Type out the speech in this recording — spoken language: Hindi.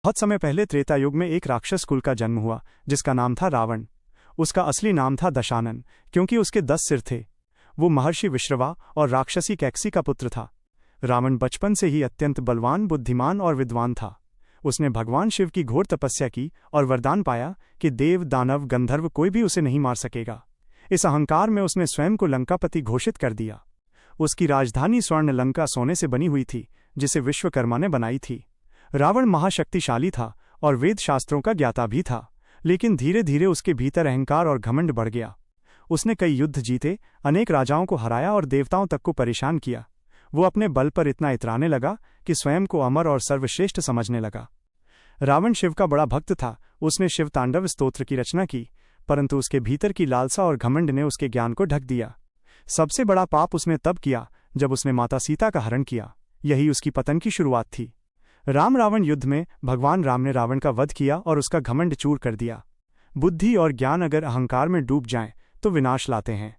बहुत समय पहले त्रेता युग में एक राक्षस कुल का जन्म हुआ जिसका नाम था रावण। उसका असली नाम था दशानन, क्योंकि उसके 10 सिर थे। वो महर्षि विश्रवा और राक्षसी कैकसी का पुत्र था। रावण बचपन से ही अत्यंत बलवान, बुद्धिमान और विद्वान था। उसने भगवान शिव की घोर तपस्या की और वरदान पाया कि देव, दानव, गंधर्व कोई भी उसे नहीं मार सकेगा। इस अहंकार में उसने स्वयं को लंकापति घोषित कर दिया। उसकी राजधानी स्वर्ण लंका सोने से बनी हुई थी, जिसे विश्वकर्मा ने बनाई थी। रावण महाशक्तिशाली था और वेद शास्त्रों का ज्ञाता भी था, लेकिन धीरे धीरे उसके भीतर अहंकार और घमंड बढ़ गया। उसने कई युद्ध जीते, अनेक राजाओं को हराया और देवताओं तक को परेशान किया। वो अपने बल पर इतना इतराने लगा कि स्वयं को अमर और सर्वश्रेष्ठ समझने लगा। रावण शिव का बड़ा भक्त था। उसने शिव तांडव स्तोत्र की रचना की, परंतु उसके भीतर की लालसा और घमंड ने उसके ज्ञान को ढक दिया। सबसे बड़ा पाप उसने तब किया जब उसने माता सीता का हरण किया। यही उसकी पतन की शुरुआत थी। राम रावण युद्ध में भगवान राम ने रावण का वध किया और उसका घमंड चूर कर दिया। बुद्धि और ज्ञान अगर अहंकार में डूब जाएं तो विनाश लाते हैं।